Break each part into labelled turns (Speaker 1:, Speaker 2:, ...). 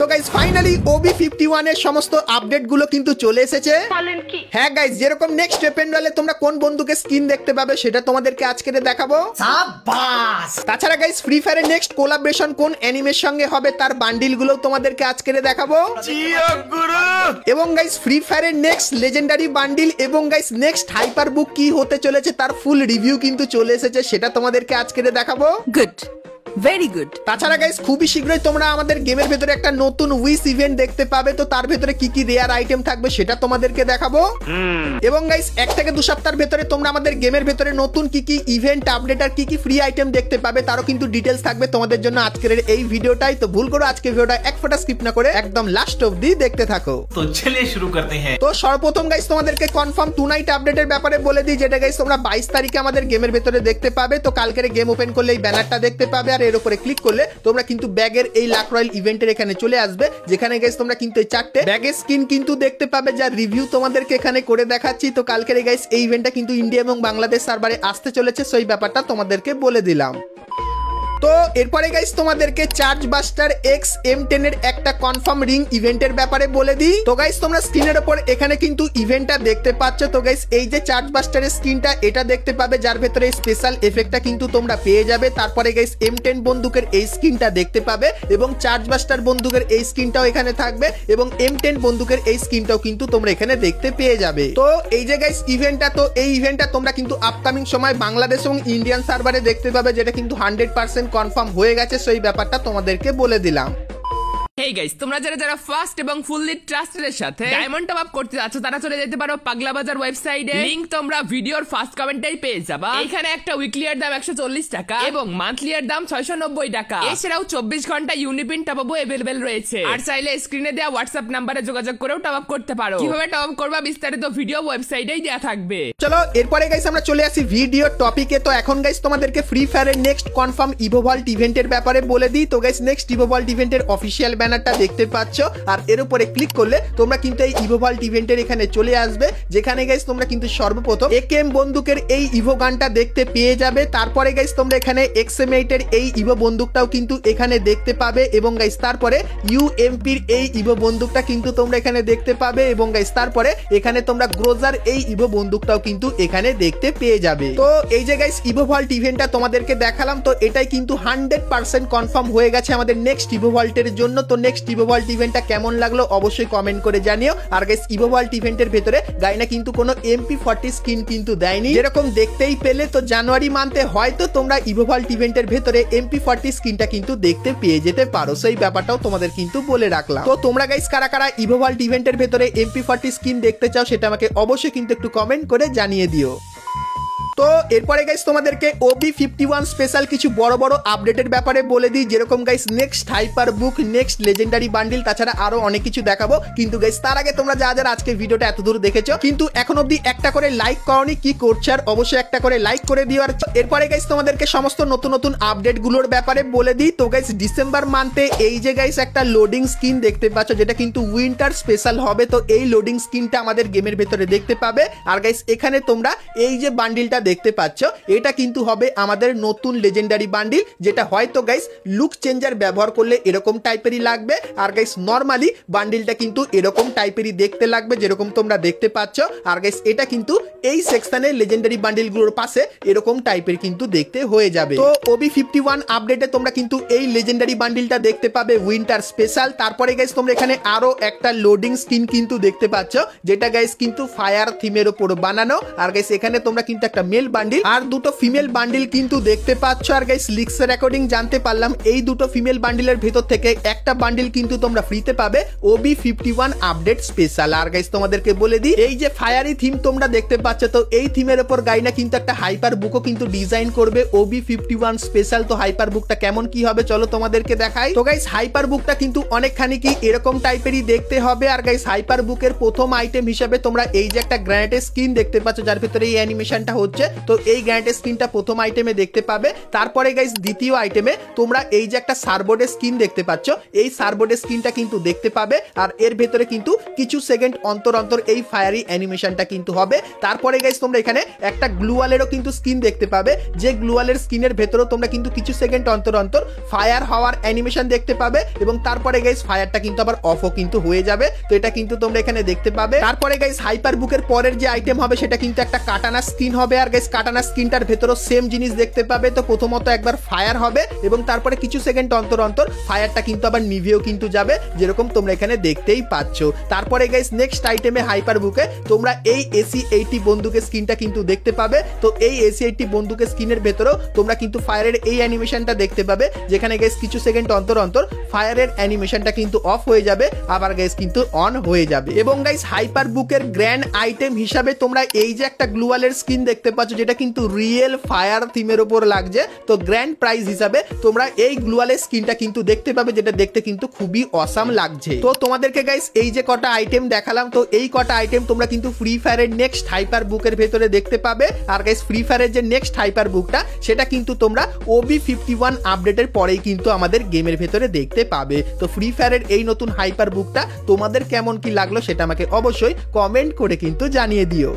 Speaker 1: তো guys finally OB51 এর সমস্ত আপডেট গুলো কিন্তু চলে এসেছে। হ্যাঁ গাইস, যেরকম নেক্সট এপেন্ডালে তোমরা কোন বন্দুকের স্কিন দেখতে পাবে সেটা তোমাদেরকে আজকে দেখাবো। সাবাস। তাছাড়া গাইস ফ্রি ফায়ারের নেক্সট কোলাবরেশন কোন অ্যানিমের সঙ্গে হবে তার বান্ডিল গুলো তোমাদেরকে আজকে দেখাবো। এবং গাইস ফ্রি ফায়ারের নেক্সট লেজেন্ডারি বান্ডিল এবং গাইস নেক্সট হাইপার বুক কি হতে চলেছে তার ফুল রিভিউ কিন্তু চলে এসেছে, সেটা তোমাদেরকে আজকে দেখাবো।
Speaker 2: Good, very good.
Speaker 1: তাছাড়া গাইস খুবই শীঘ্রই তোমরা আমাদের গেমের ভেতরে একটা নতুন উইশ ইভেন্ট দেখতে পাবে, তো তার ভেতরে কি কি রেয়ার আইটেম থাকবে সেটা তোমাদেরকে দেখাবো। এবং গাইস 1 থেকে 2 সপ্তাহের ভেতরে তোমরা আমাদের গেমের ভেতরে নতুন কি কি ইভেন্ট আপডেট আর কি কি ফ্রি আইটেম দেখতে পাবে তারও কিন্তু ডিটেইলস থাকবে তোমাদের জন্য আজকের এই ভিডিওটাই। তো ভুল করো আজকের ভিডিওটা এক ফোঁটা স্কিপ না করে একদম লাস্ট অবধি দেখতে থাকো।
Speaker 3: তো চলিয়ে শুরু করতে हैं।
Speaker 1: তো সর্বপ্রথম গাইস তোমাদেরকে কনফার্ম টু নাইট আপডেটের ব্যাপারে বলে দিই, যেটা গাইস তোমরা 22 তারিখে আমাদের গেমের ভেতরে দেখতে পাবে। তো কালকের গেম ওপেন করলে এই ব্যানারটা দেখতে পাবে আর এর উপরে ক্লিক করলে তোমরা কিন্তু ব্যাগের এই লাক রয়্যাল ইভেন্টের এখানে চলে আসবে, যেখানে গাইস তোমরা কিন্তু এই 4টে ব্যাগের স্কিন কিন্তু দেখতে পাবে যার রিভিউ তোমাদেরকে এখানে করে দেখাচ্ছি। তো কালকের গাইস এই ইভেন্টটা কিন্তু ইন্ডিয়া এবং বাংলাদেশ সার্ভারে আসতে চলেছে, সেই ব্যাপারটা তোমাদেরকে বলে দিলাম। তো এরপরে গাইস তোমাদেরকে চার্জ বাস্টার এক্স M10 এর একটা কনফার্ম রিং ইভেন্টের ব্যাপারে বলে দিই। তো গাইস তোমরা স্ক্রিনের উপর এখানে কিন্তু ইভেন্টটা দেখতে পাচ্ছ। তো গাইস এই যে চার্জ বাস্টারের স্কিনটা এটা দেখতে পাবে, যার ভেতরে স্পেশাল এফেক্টটা কিন্তু তোমরা পেয়ে যাবে। তারপরে গাইস M10 বন্দুকের এই স্কিনটা দেখতে পাবে এবং চার্জ বাস্টার বন্দুকের এই স্কিনটাও এখানে থাকবে এবং M10 বন্দুকের এই স্কিনটাও কিন্তু তোমরা এখানে দেখতে পেয়ে যাবে। তো এই যে গাইস ইভেন্টটা, তো এই ইভেন্টটা তোমরা কিন্তু আপকামিং সময় বাংলাদেশ এবং ইন্ডিয়ান সার্ভারে দেখতে পাবে, যেটা কিন্তু 100% কনফার্ম হয়ে গেছে, সেই ব্যাপারটা তোমাদেরকে বলে দিলাম।
Speaker 2: হেই গাইস, তোমরা যারা ফার্স্ট এবং ফুললি ট্রাস্টেড সাথে ডায়মন্ড টপ আপ করতে যাচ্ছ তারা চলে যেতে পারো পাগলা বাজার ওয়েবসাইটে। লিংক তোমরা ভিডিওর ফার্স্ট কমেন্টেই পেয়ে যাবা। এখানে একটা উইকলি এর দাম 140 টাকা এবং মান্থলি এর দাম 690 টাকা। এছাড়াও 24 ঘন্টা ইউনিপিন টপ আপও अवेलेबल রয়েছে। আর চাইলে স্ক্রিনে দেওয়া হোয়াটসঅ্যাপ নম্বরে যোগাযোগ করেও টপ আপ করতে পারো। কিভাবে টপ আপ করবা বিস্তারিত ভিডিও ওয়েবসাইটেই দেয়া থাকবে।
Speaker 1: চলো এরপরে গাইস আমরা চলে আসি ভিডিও টপিকে। তো এখন গাইস তোমাদেরকে ফ্রি ফায়ারের নেক্সট কনফার্ম ইভোভল্ট ইভেন্টের ব্যাপারে বলে দিই। তো গাইস নেক্সট ইভোভল্ট ইভেন্টের অফিশিয়াল ব্যানারটা দেখতে পাচ্ছ আর এর উপরে ক্লিক করলে তোমরা কিন্তু এই ইভোভল্ট ইভেন্টের এখানে চলে আসবে, যেখানে গাইস তোমরা কিন্তু সর্বপ্রথম AKM বন্দুকের এই ইভো গানটা দেখতে পেয়ে যাবে। তারপরে গাইস তোমরা এখানে XM8 এর এই ইভো বন্দুকটাও কিন্তু এখানে দেখতে পাবে এবং গাইস তারপরে UMP এর এই ইভো বন্দুকটা কিন্তু তোমরা এখানে দেখতে পাবে এবং গাইস তারপরে এখানে তোমরা গ্রোজার এই ইভো বন্দুকটাও কিন্তু এখানে দেখতে পেয়ে যাবে। তো এই যে গাইস ইভোভল্ট ইভেন্টটা তোমাদেরকে দেখালাম, তো এটাই কিন্তু 100% কনফার্ম হয়ে গেছে আমাদের নেক্সট ইভোভল্টের জন্য। তো নেক্সট ইভোভল্ট ইভেন্টটা কেমন লাগলো অবশ্যই কমেন্ট করে জানিও। আর গাইস ইভোভল্ট ইভেন্টের ভেতরে গাইনা কিন্তু কোনো MP40 স্কিন কিন্তু দেয়নি, যেরকম দেখতেই পেলে। তো জানুয়ারি মান্থে হয়তো তোমরা ইভোভল্ট ইভেন্টের ভেতরে MP40 স্কিনটা কিন্তু দেখতে পেয়ে যেতে পারো, সেই ব্যাপারটাও তোমাদের কিন্তু বলে রাখলাম। তো তোমরা গাইস কারা কারা ইভোভল্ট ইভেন্টের ভেতরে MP40 স্কিন দেখতে চাও সেটা আমাকে অবশ্যই কিন্তু একটু কমেন্ট করে জানিয়ে দিও। তো এরপরে গাইস তোমাদেরকে OB51 স্পেশাল কিছু বড় বড় আপডেটের ব্যাপারে বলে দিই, যেরকম গাইস নেক্সট হাইপার বুক, নেক্সট লেজেন্ডারি বান্ডিল, তাছাড়া আরো অনেক কিছু দেখাবো। কিন্তু গাইস তার আগে তোমরা যারা আজকে ভিডিওটা এত দূর দেখেছো কিন্তু এখন অবধি একটা করে লাইক করনি, কি করছো? আর অবশ্যই একটা করে লাইক করে দিও। আর এরপরে গাইস তোমাদেরকে সমস্ত নতুন নতুন আপডেট গুলোর ব্যাপারে বলে দিই। তো গাইস ডিসেম্বর মান্থে এই যে গাইস একটা লোডিং স্কিন দেখতে পাচ্ছ, যেটা কিন্তু উইন্টার স্পেশাল হবে। তো এই লোডিং স্কিনটা আমাদের গেমের ভেতরে দেখতে পাবে। আর গাইস এখানে তোমরা এই যে বান্ডিলটা দেখতে পাচ্ছ, এটা কিন্তু হবে আমাদের নতুন লেজেন্ডারি বান্ডিল, যেটা হয়তো গাইস লুক চেঞ্জার ব্যবহার করলে এরকম টাইপেরই লাগবে। আর গাইস নরমালি বান্ডিলটা কিন্তু এরকম টাইপেরই দেখতে লাগবে, যেরকম তোমরা দেখতে পাচ্ছ। আর গাইস এটা কিন্তু এই সেকশনে লেজেন্ডারি বান্ডিলগুলোর পাশে এরকম টাইপের কিন্তু দেখতে হয়ে যাবে। তো OB51 আপডেটে তোমরা কিন্তু এই লেজেন্ডারি বান্ডিলটা দেখতে পাবে উইন্টার স্পেশাল। তারপরে গাইস তোমরা এখানে আরো একটা লোডিং স্কিন কিন্তু দেখতে পাচ্ছ, যেটা গাইস কিন্তু ফায়ার থিমের উপর বানানো। আর গাইস এখানে তোমরা কিন্তু একটা মেল বান্ডিল আর দুটো ফিমেল বান্ডিল কিন্তু দেখতে পাচ্ছ। আর গাইস লিক্সের অ্যাকর্ডিং জানতে পারলাম এই দুটো ফিমেল বান্ডিলের ভেতর থেকে একটা বান্ডিল কিন্তু তোমরা ফ্রিতে পাবে OB51 আপডেট স্পেশাল। আর গাইস তোমাদেরকে বলে দিই, এই যে ফায়ারি থিম তোমরা দেখতে পাচ্ছ, তো এই থিমের উপর গাইনা কিন্তু একটা হাইপার বুকও কিন্তু ডিজাইন করবে OB51 স্পেশাল। তো হাইপার বুকটা কেমন কি হবে চলো তোমাদেরকে দেখাই। তো গাইস হাইপার বুকটা কিন্তু অনেকখানি কি এরকম টাইপেরই দেখতে হবে। আর গাইস হাইপার বুকের প্রথম আইটেম হিসেবে তোমরা এই যে একটা গ্র্যানেটের স্কিন দেখতে পাচ্ছ, যার ভেতরে এই অ্যানিমেশনটা হচ্ছে। তো এই গ্র্যানেটের স্কিনটা প্রথম আইটেমে দেখতে পাবে। তারপরে গাইস দ্বিতীয় আইটেমে তোমরা এই যে একটা সার্বোর্ডের স্কিন দেখতে পাচ্ছ, এই সার্বোর্ডের স্কিনটা কিন্তু দেখতে পাবে। আর এর ভেতরে কিন্তু কিছু সেকেন্ড অন্তর অন্তর এই ফায়ারি অ্যানিমেশনটা কিন্তু হবে। তার তারপরে গাইস তোমরা এখানে একটা গ্লুয়ালেরও কিন্তু স্কিন দেখতে পাবে, যে গ্লুয়ালের স্কিনের ভেতরেও তোমরা কিন্তু কিছু সেকেন্ড অন্তর অন্তর ফায়ার হওয়ার অ্যানিমেশন দেখতে পাবে এবং তারপরে গাইস ফায়ারটা কিন্তু আবার অফও কিন্তু হয়ে যাবে। তো এটা কিন্তু তোমরা এখানে দেখতে পাবে। তারপরে গাইস হাইপার বুকের পরের যে আইটেম হবে সেটা কিন্তু একটা কাটানা স্কিন হবে, আর গাইস কাটানা স্কিনটার ভেতরেও সেম জিনিস দেখতে পাবে। তো প্রথমত একবার ফায়ার হবে এবং তারপরে কিছু সেকেন্ড অন্তর অন্তর ফায়ারটা কিন্তু আবার নিভেও কিন্তু যাবে, যেরকম তোমরা এখানে দেখতেই পাচ্ছ। তারপরে গাইস নেক্সট আইটেমে হাইপার বুকে তোমরা এই AC-80 বন্দুকের স্কিনটা কিন্তু দেখতে পাবে। তো এই AC-80 বন্দুকের স্কিনের ভেতরেও তোমরা কিন্তু ফায়ারের এই অ্যানিমেশনটা দেখতে পাবে, যেখানে গাইস কিছু সেকেন্ড অন্তর অন্তর ফায়ারের অ্যানিমেশনটা কিন্তু অফ হয়ে যাবে, আবার গাইস কিন্তু অন হয়ে যাবে। এবং গাইস হাইপার বুকের গ্র্যান্ড আইটেম হিসাবে তোমরা এই যে একটা গ্লুয়ালের স্কিন দেখতে পাচ্ছ, যেটা কিন্তু রিয়েল ফায়ার থিমের উপর লাগছে। তো গ্র্যান্ড প্রাইজ হিসাবে তোমরা এই গ্লুয়ালের স্কিনটা কিন্তু দেখতে পাবে, যেটা দেখতে কিন্তু খুবই অসাম লাগছে। তো তোমাদেরকে গাইস এই যে কটা আইটেম দেখালাম, তো এই কটা আইটেম তোমরা কিন্তু ফ্রি ফায়ারের নেক্সট হাইপার বুকের ভেতরে দেখতে পাবে। আর গাইস ফ্রি ফায়ারের যে নেক্সট হাইপার বুকটা সেটা কিন্তু তোমরা OB51 আপডেটের পরেই কিন্তু আমাদের গেমের ভেতরে দেখতে পাবে। তো ফ্রি ফায়ারের এই নতুন হাইপার বুকটা তোমাদের কেমন কি লাগলো সেটা আমাকে অবশ্যই কমেন্ট করে কিন্তু জানিয়ে দিও।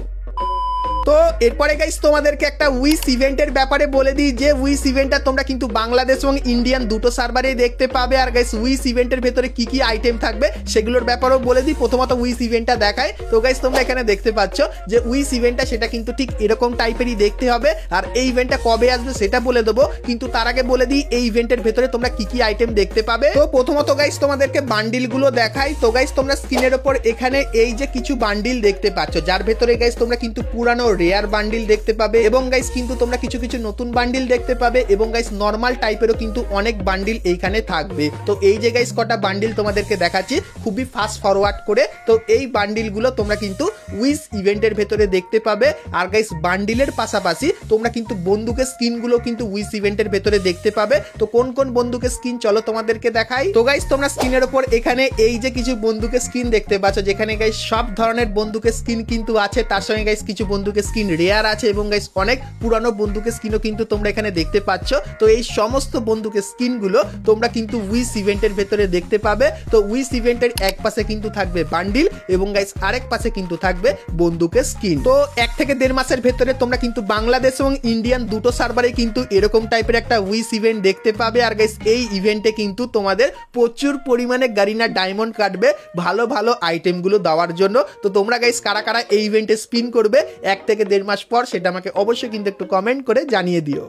Speaker 1: তো এরপরে গাইস তোমাদেরকে একটা উইস ইভেন্টের ব্যাপারে বলে দিই, যে উইস ইভেন্টটা তোমরা কিন্তু বাংলাদেশ এবং ইন্ডিয়ান দুটো সার্ভারেই দেখতে পাবে। আর গাইস উইস ইভেন্টের ভেতরে কি কি আইটেম থাকবে সেগুলোর ব্যাপারেও বলে দিই। প্রথমত উইস ইভেন্টটা দেখায়। তো গাইস তোমরা এখানে দেখতে পাচ্ছ যে উইস ইভেন্টটা সেটা কিন্তু ঠিক এরকম টাইপেরই দেখতে হবে, আর এই ইভেন্টটা কবে আসবে সেটা বলে দেবো, কিন্তু তার আগে বলে দিই এই ইভেন্টের ভেতরে তোমরা কি কি আইটেম দেখতে পাবে। তো প্রথমত গাইস তোমাদেরকে বান্ডিল গুলো দেখাই। তো গাইস তোমরা স্ক্রিনের উপর এখানে এই যে কিছু বান্ডিল দেখতে পাচ্ছ, যার ভেতরে গাইস তোমরা কিন্তু পুরানো রেয়ার বান্ডিল দেখতে পাবে এবং গাইস কিন্তু তোমরা কিছু কিছু নতুন বান্ডিল দেখতে পাবে এবং গাইস নরমাল টাইপেরও কিন্তু অনেক বান্ডিল এইখানে থাকবে। তো এই যে গাইস কটা বান্ডিল তোমাদেরকে দেখাচ্ছি খুবই ফাস্ট ফরওয়ার্ড করে। তো এই বান্ডিল গুলো তোমরা কিন্তু উইস ইভেন্টের ভেতরে দেখতে পাবে। আর গাইস বান্ডিলের পাশাপাশি তোমরা কিন্তু বন্দুকের স্কিন গুলো কিন্তু উইস ইভেন্টের ভেতরে দেখতে পাবে। তো কোন কোন বন্দুকের স্কিন চলো তোমাদেরকে দেখাই। তো গাইস তোমরা স্ক্রিনের উপর এখানে এই যে কিছু বন্দুকের স্কিন দেখতে পাচ্ছ, যেখানে গাইস সব ধরনের বন্দুকের স্কিন কিন্তু আছে, তার সঙ্গে গাইস কিছু বন্দুকের স্কিন রেয়ার আছে এবং গাইস অনেক পুরানো বন্দুকের স্কিনও কিন্তু তোমরা এখানে দেখতে পাচ্ছ। তো এই সমস্ত বন্দুকের স্কিন গুলো তোমরা কিন্তু উইস ইভেন্টের ভেতরে দেখতে পাবে। তো উইস ইভেন্টের এক পাশে কিন্তু থাকবে বান্ডিল এবং গাইস আরেক পাশে কিন্তু থাকবে বন্দুকের স্কিন। তো 1 থেকে 1.5 মাসের ভেতরে তোমরা কিন্তু বাংলাদেশ এবং ইন্ডিয়ান দুটো সার্ভারে কিন্তু এরকম টাইপের একটা উইস ইভেন্ট দেখতে পাবে। আর গাইস এই ইভেন্টে কিন্তু তোমাদের প্রচুর পরিমাণে গারিনা ডায়মন্ড কাটবে ভালো ভালো আইটেম গুলো দেওয়ার জন্য। তো তোমরা গাইস কারা কারা এই ইভেন্টে স্পিন করবে 1 থেকে 1.5 মাস পর সেটা আমাকে অবশ্যই কিন্তু একটু কমেন্ট করে জানিয়ে দিও।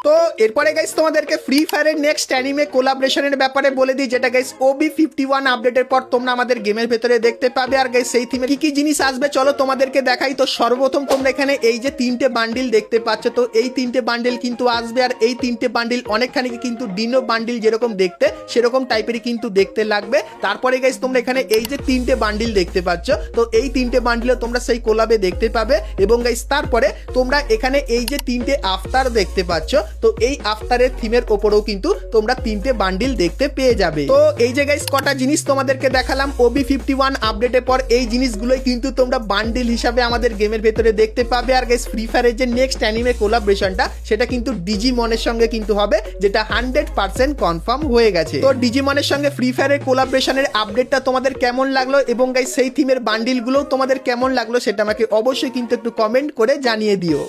Speaker 1: তো এরপরে গাইস তোমাদেরকে ফ্রি ফায়ারের নেক্সট অ্যানিমে কোলাবরেশনের ব্যাপারে বলে দিই, যেটা গাইস OB51 আপডেটের পর তোমরা আমাদের গেমের ভেতরে দেখতে পাবে। আর গাইস সেই থিমে কি কি জিনিস আসবে চলো তোমাদেরকে দেখাই। তো সর্বপ্রথম তোমরা এখানে এই যে 3টে বান্ডিল দেখতে পাচ্ছ, তো এই 3টে বান্ডিল কিন্তু আসবে। আর এই 3টে বান্ডিল অনেকখানি কিন্তু ডিনো বান্ডিল যেরকম দেখতে সেরকম টাইপেরই কিন্তু দেখতে লাগবে। তারপরে গাইস তোমরা এখানে এই যে 3টে বান্ডিল দেখতে পাচ্ছ, তো এই 3টে বান্ডিলও তোমরা সেই কোলাবে দেখতে পাবে। এবং গাইস তারপরে তোমরা এখানে এই যে 3টে আফতার দেখতে পাচ্ছ, তো এই আফতারের থিমের উপরেও কিন্তু তোমরা 3টে বান্ডিল দেখতে পেয়ে যাবে। তো এই যে গাইস কটা জিনিস তোমাদেরকে দেখালাম OB51 আপডেটের পর, এই জিনিসগুলোই কিন্তু তোমরা বান্ডিল হিসাবে আমাদের গেমের ভেতরে দেখতে পাবে। আর গাইস ফ্রি ফায়ারের যে নেক্সট অ্যানিমে কোলাবরেশনটা সেটা কিন্তু ডিজিমনের সঙ্গে কিন্তু হবে, যেটা 100% কনফার্ম হয়ে গেছে। তো ডিজিমনের সঙ্গে ফ্রি ফায়ারের কোলাবরেশনের আপডেটটা তোমাদের কেমন লাগলো এবং গাইস সেই থিমের বান্ডিলগুলোও তোমাদের কেমন লাগলো সেটা আমাকে অবশ্যই কিন্তু একটু কমেন্ট করে জানিয়ে দিও।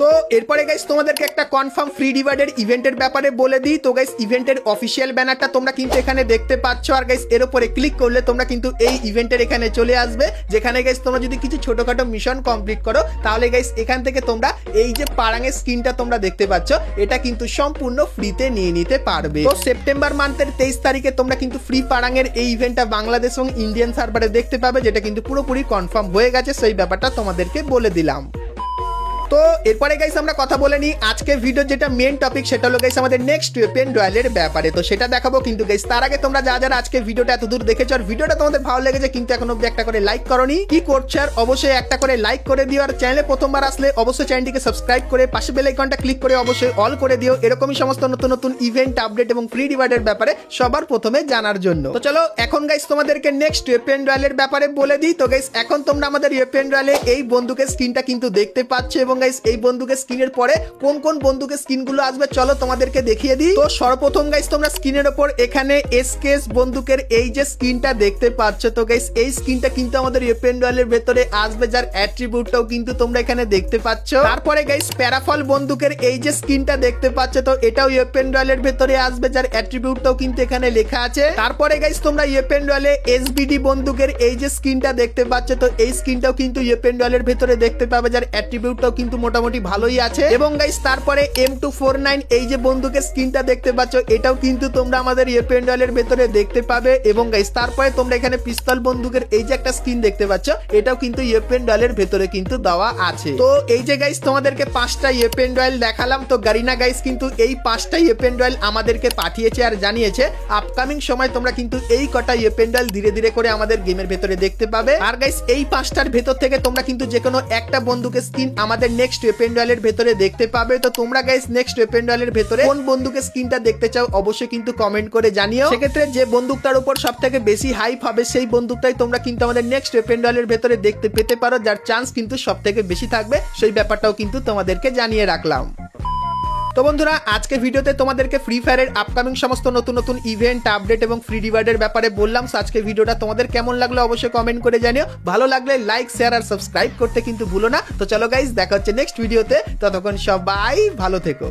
Speaker 1: তো এরপরে গাইস তোমাদেরকে একটা কনফার্ম ফ্রি ডিভাইডের ইভেন্টের ব্যাপারে বলে দিই। তো গাইস ইভেন্টের অফিসিয়াল ব্যানারটা তোমরা কিন্তু এখানে দেখতে পাচ্ছ। আর গাইস এর উপরে ক্লিক করলে তোমরা কিন্তু এই ইভেন্টের এখানে চলে আসবে, যেখানে গাইস তোমরা যদি কিছু ছোটখাটো মিশন কমপ্লিট করো তাহলে গাইস এখান থেকে তোমরা এই যে পারাঙের স্কিনটা তোমরা দেখতে পাচ্ছ এটা কিন্তু সম্পূর্ণ ফ্রিতে নিয়ে নিতে পারবে। তো সেপ্টেম্বর মান্থের 23 তারিখে তোমরা কিন্তু ফ্রি পারাঙের এই ইভেন্টটা বাংলাদেশ এবং ইন্ডিয়ান সার্ভারে দেখতে পাবে, যেটা কিন্তু পুরোপুরি কনফার্ম হয়ে গেছে, সেই ব্যাপারটা তোমাদেরকে বলে দিলাম। তো এরপরে গাইস আমরা কথা বলে নিই আজকে ভিডিও যেটা মেন টপিক, সেটা হলো গাইস আমাদের নেক্সট ওয়েপেন রয়্যালের ব্যাপারে। তো সেটা দেখাবো, কিন্তু গাইস তার আগে তোমরা যারা আজকে ভিডিওটা এত দূর দেখেছো আর ভিডিওটা তোমাদের ভালো লেগেছে কিন্তু এখন অবধি একটা করে লাইক করোনি, কি করছো আর অবশ্যই একটা করে লাইক করে দিও। আর চ্যানেলে প্রথমবার আসলে অবশ্যই চ্যানেলটিকে সাবস্ক্রাইব করে পাশে বেল আইকনটা ক্লিক করে অবশ্যই অল করে দিও, এরকমই সমস্ত নতুন নতুন ইভেন্ট আপডেট এবং ফ্রি রিওয়ার্ডের ব্যাপারে সবার প্রথমে জানার জন্য। তো চলো এখন গাইস তোমাদেরকে নেক্সট ওয়েপেন রয়্যালের ব্যাপারে বলে দিই। তো গাইস এখন তোমরা আমাদের ওয়েপেন রয়্যালে এই বন্দুকের স্কিনটা কিন্তু দেখতে পাচ্ছ এবং গাইস এই বন্দুকের স্কিনের পরে কোন কোন বন্দুকের স্কিনগুলো আসবে চলো তোমাদেরকে দেখিয়ে দিই। তো সর্বপ্রথম গাইস তোমরা স্ক্রিনের উপর এখানে এসকেএস বন্দুকের এই যে স্কিনটা দেখতে পাচ্ছ, তো গাইস এই স্কিনটা কিন্তু আমাদের ওয়েপন ডুয়েলের ভেতরে আসবে, যার অ্যাট্রিবিউটটাও কিন্তু তোমরা এখানে দেখতে পাচ্ছ। তারপরে গাইস প্যারাফল বন্দুকের এই যে স্কিনটা দেখতে পাচ্ছ, তো এটাও ওয়েপন ডুয়েলের ভেতরে আসবে, যার অ্যাট্রিবিউটটাও কিন্তু এখানে লেখা আছে। তারপরে গাইস তোমরা ওয়েপন ডুয়েলে এসবিডি বন্দুকের এই যে স্কিনটা দেখতে পাচ্ছ, তো এই স্কিনটাও কিন্তু ওয়েপন ডুয়েলের ভেতরে দেখতে পাবে, যার অ্যাট্রিবিউটটাও কিন্তু মোটামুটি ভালোই আছে। এবং গাইস তারপরে M249 এই যে বন্দুকের স্কিনটা দেখতে পাচ্ছ, এটাও কিন্তু তোমরা আমাদের ওয়েপন ডুয়েলের ভেতরে দেখতে পাবে। এবং গাইস তারপরে তোমরা এখানে পিস্তল বন্দুকের এই যে একটা স্কিন দেখতে পাচ্ছ, এটাও কিন্তু ওয়েপন ডুয়েলের ভেতরে কিন্তু দেওয়া আছে। তো এই যে গাইস তোমাদেরকে 5টা ওয়েপন ডুয়েল দেখালাম, তো গারিনা গাইস কিন্তু এই 5টা ওয়েপন ডুয়েল আমাদেরকে পাঠিয়েছে আর জানিয়েছে আপকামিং সময় তোমরা কিন্তু এই কটা ওয়েপন ডুয়েল ধীরে ধীরে করে আমাদের গেমের ভেতরে দেখতে পাবে। আর গাইস এই 5টার ভেতর থেকে তোমরা কিন্তু যে কোনো একটা বন্দুকের স্কিন আমাদের নেক্সট ওয়েপন ডুয়েলের ভেতরে দেখতে পাবে। তো তোমরা গাইস নেক্সট ওয়েপন ডুয়েলের ভেতরে কোন বন্দুকের স্কিনটা দেখতে চাও অবশ্যই কিন্তু কমেন্ট করে জানিও। সেক্ষেত্রে যে বন্দুকটার উপর সবথেকে বেশি হাইপ হবে সেই বন্দুকটাই তোমরা কিন্তু আমাদের নেক্সট ওয়েপন ডুয়েলের ভেতরে দেখতে পেতে পারো, যার চান্স কিন্তু সবথেকে বেশি থাকবে সেই ব্যাপারটাও কিন্তু তোমাদেরকে জানিয়ে রাখলাম। তো বন্ধুরা আজকে ভিডিওতে তোমাদেরকে ফ্রি ফায়ারের আপকামিং সমস্ত নতুন নতুন ইভেন্ট আপডেট এবং ফ্রি রিওয়ার্ডের ব্যাপারে বললাম। আজকে ভিডিওটা তোমাদের কেমন লাগলো অবশ্যই কমেন্ট করে জানিও। ভালো লাগলে লাইক শেয়ার আর সাবস্ক্রাইব করতে কিন্তু ভুলো না। তো চলো গাইস দেখা হচ্ছে নেক্সট ভিডিওতে, ততক্ষণ সবাই ভালো থেকো।